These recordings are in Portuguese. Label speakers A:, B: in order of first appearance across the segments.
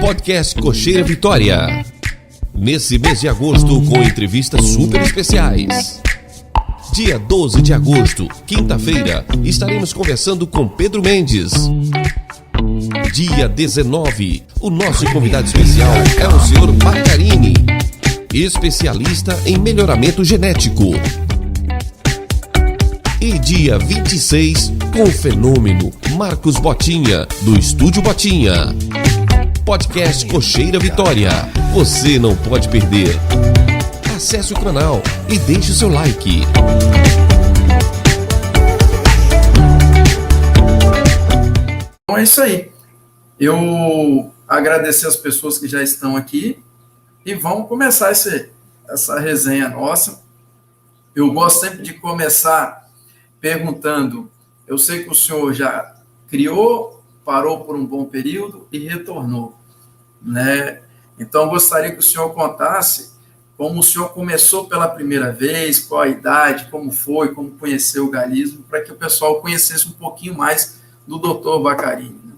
A: Podcast Cocheira Vitória. Nesse mês de agosto, com entrevistas super especiais. Dia 12 de agosto, quinta-feira, estaremos conversando com Pedro Mendes. Dia 19, o nosso convidado especial é o Sr. Bacarini, especialista em melhoramento genético. E dia 26, com o fenômeno Marcos Botinha, do Estúdio Botinha. Podcast Cocheira Vitória. Você não pode perder. Acesse o canal e deixe o seu like.
B: Então é isso aí. Eu agradecer as pessoas que já estão aqui e vamos começar essa resenha nossa. Eu gosto sempre de começar perguntando, eu sei que o senhor já criou, parou por um bom período e retornou, né? Então, eu gostaria que o senhor contasse como o senhor começou pela primeira vez, qual a idade, como foi, como conheceu o galismo, para que o pessoal conhecesse um pouquinho mais do Dr. Bacarini.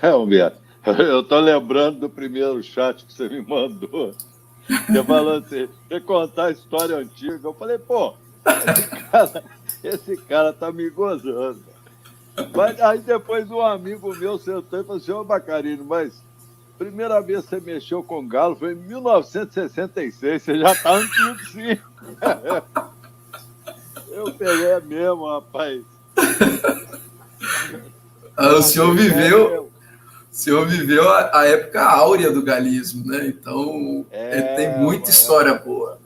C: Humberto, eu estou lembrando do primeiro chat que você me mandou. Você falou assim, você contar a história antiga. Eu falei, pô, esse cara tá me gozando. Mas aí depois um amigo meu sentou e falou assim, ô Bacarini, mas primeira vez que você mexeu com galo foi em 1966, você já tá antigo, sim. Eu peguei mesmo, rapaz.
B: O senhor viveu a época áurea do galismo, né? Então, ele tem muita história boa.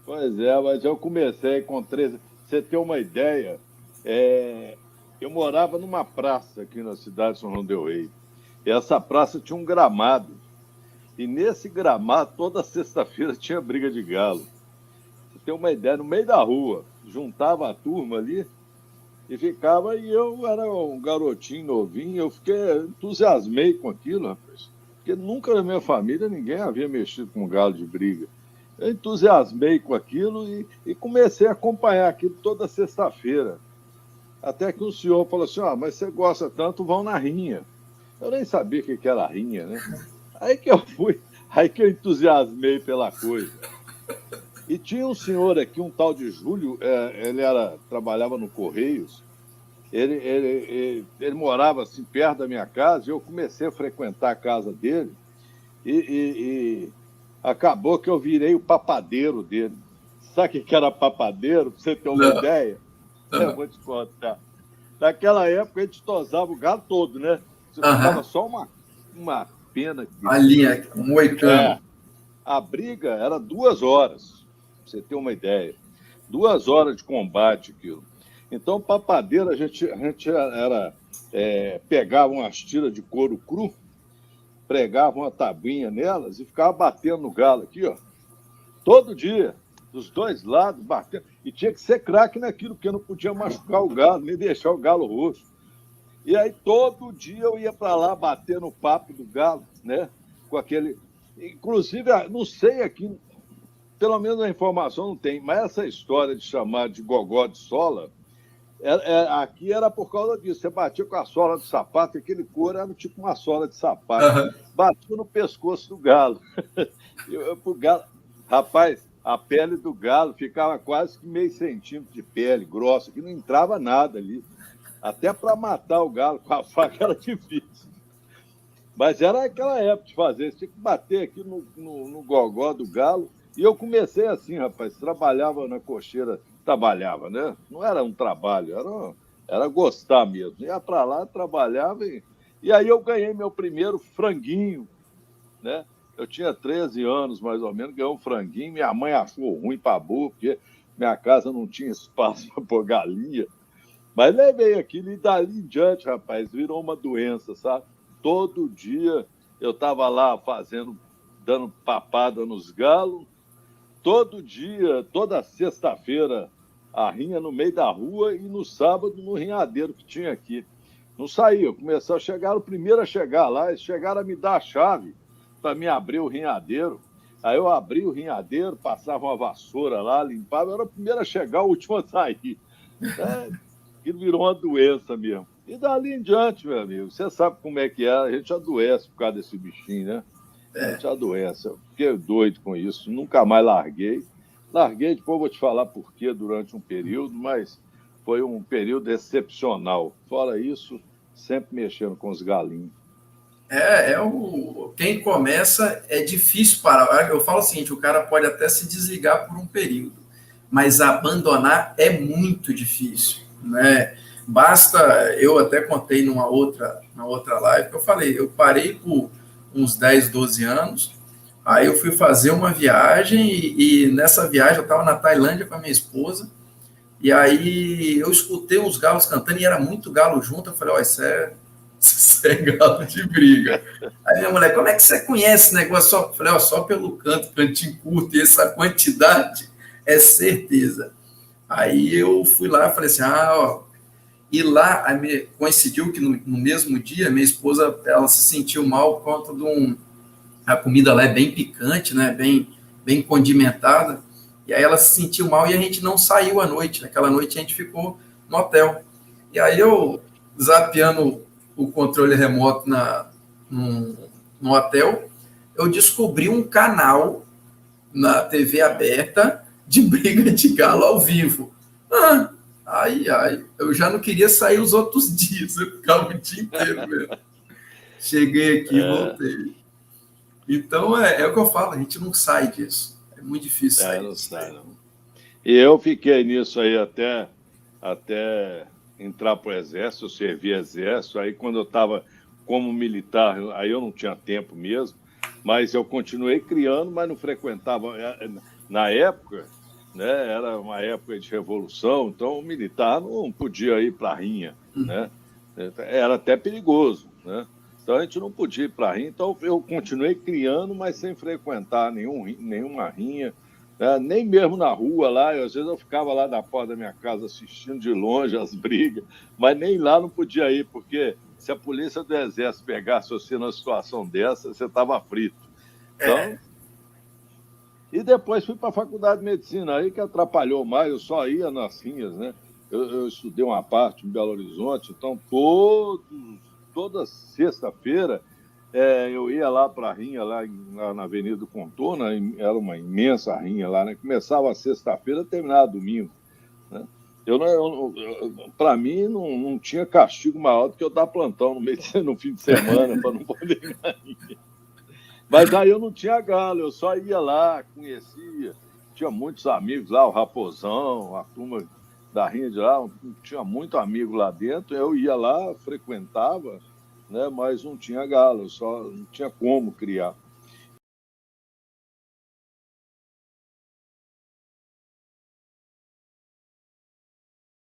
C: Pois é, mas eu comecei com 13. Você ter uma ideia, eu morava numa praça aqui na cidade de São João del Rei. E essa praça tinha um gramado. E nesse gramado, toda sexta-feira tinha briga de galo. Você tem uma ideia, no meio da rua, juntava a turma ali e ficava, e eu era um garotinho novinho, eu entusiasmei com aquilo, rapaz. Porque nunca na minha família ninguém havia mexido com galo de briga. Eu entusiasmei com aquilo e comecei a acompanhar aquilo toda sexta-feira. Até que o senhor falou assim, mas você gosta tanto, vão na rinha. Eu nem sabia o que era rinha, né? Aí que eu entusiasmei pela coisa. E tinha um senhor aqui, um tal de Júlio, ele trabalhava no Correios, ele morava assim perto da minha casa, e eu comecei a frequentar a casa dele, e acabou que eu virei o papadeiro dele. Sabe o que era papadeiro? Pra você ter uma ideia? Eu vou te contar. Naquela época, a gente tosava o galo todo, né? Você ficava só uma pena aqui.
B: A linha, um moicano.
C: A briga era 2 horas, pra você ter uma ideia. 2 horas de combate, aquilo. Então, papadeiro, a gente pegava umas tiras de couro cru, pregava uma tabuinha nelas e ficava batendo no galo aqui, ó. Todo dia, dos dois lados, batendo. E tinha que ser craque naquilo, porque não podia machucar o galo, nem deixar o galo roxo. E aí, todo dia eu ia para lá bater no papo do galo, né? Com aquele... Inclusive, não sei aqui, pelo menos a informação não tem, mas essa história de chamar de gogó de sola, aqui era por causa disso. Você batia com a sola de sapato, aquele couro era tipo uma sola de sapato. Batia no pescoço do galo. Rapaz, a pele do galo ficava quase que meio centímetro de pele, grossa, que não entrava nada ali. Até para matar o galo com a faca era difícil. Mas era aquela época de fazer. Você tinha que bater aqui no gogó do galo. E eu comecei assim, rapaz. Trabalhava na cocheira. Trabalhava, né? Não era um trabalho, era gostar mesmo. Ia para lá, trabalhava. E aí eu ganhei meu primeiro franguinho, né? Eu tinha 13 anos, mais ou menos. Ganhei um franguinho. Minha mãe achou ruim para burro, porque minha casa não tinha espaço para pôr galinha. Mas levei aquilo e dali em diante, rapaz, virou uma doença, sabe? Todo dia eu estava lá dando papada nos galos. Todo dia, toda sexta-feira, a rinha no meio da rua e no sábado no rinhadeiro que tinha aqui. Não saía, começou a chegar, o primeiro a chegar lá, eles chegaram a me dar a chave para me abrir o rinhadeiro. Aí eu abri o rinhadeiro, passava uma vassoura lá, limpava, eu era o primeiro a chegar, o último a sair. Aquilo virou uma doença mesmo. E dali em diante, meu amigo, você sabe como é que é, a gente adoece por causa desse bichinho, né? A gente adoece. Eu fiquei doido com isso, nunca mais larguei. Larguei, depois vou te falar por quê durante um período, mas foi um período excepcional. Fora isso, sempre mexendo com os galinhos.
B: Quem começa é difícil parar. Eu falo o seguinte, o cara pode até se desligar por um período, mas abandonar é muito difícil, né? Basta, eu até contei na outra live, que eu falei, eu parei por uns 10, 12 anos, aí eu fui fazer uma viagem e nessa viagem eu estava na Tailândia com a minha esposa, e aí eu escutei uns galos cantando e era muito galo junto, eu falei, ó, isso é galo de briga. Aí minha mulher, como é que você conhece esse negócio? Só, falei, ó, só pelo cantinho curto, e essa quantidade é certeza. Aí eu fui lá e falei assim, ó, e lá coincidiu que no mesmo dia minha esposa ela se sentiu mal por conta a comida lá é bem picante, né? Bem condimentada. E aí ela se sentiu mal e a gente não saiu à noite. Naquela noite a gente ficou no hotel. E aí eu zapeando o controle remoto no hotel, eu descobri um canal na TV aberta de briga de galo ao vivo. Eu já não queria sair os outros dias, eu ficava o dia inteiro mesmo. Cheguei aqui e voltei. Então, é o que eu falo, a gente não sai disso. É muito difícil sair
C: Não
B: disso.
C: sai, não. E eu fiquei nisso aí até entrar para o Exército, eu servi Exército, aí quando eu estava como militar, aí eu não tinha tempo mesmo, mas eu continuei criando, mas não frequentava. Na época, né, era uma época de revolução, então o militar não podia ir para a rinha, né? Era até perigoso, né? Então a gente não podia ir para a rinha, então eu continuei criando, mas sem frequentar nenhuma rinha, né? Nem mesmo na rua lá, às vezes eu ficava lá na porta da minha casa assistindo de longe as brigas, mas nem lá não podia ir, porque se a polícia do Exército pegasse você numa situação dessa, você estava frito. Então, e depois fui para a faculdade de medicina, aí que atrapalhou mais, eu só ia nas rinhas, né? Eu estudei uma parte em Belo Horizonte, então toda sexta-feira eu ia lá para a rinha, lá na Avenida do Contorno, era uma imensa rinha lá, né? Começava a sexta-feira e terminava domingo, né? Para mim, não tinha castigo maior do que eu dar plantão no fim de semana para não poder ir na rinha. Mas aí eu não tinha galo, eu só ia lá, conhecia, tinha muitos amigos lá, o Raposão, a turma da rinha de lá, tinha muito amigo lá dentro, eu ia lá, frequentava, né, mas não tinha galo, só não tinha como criar.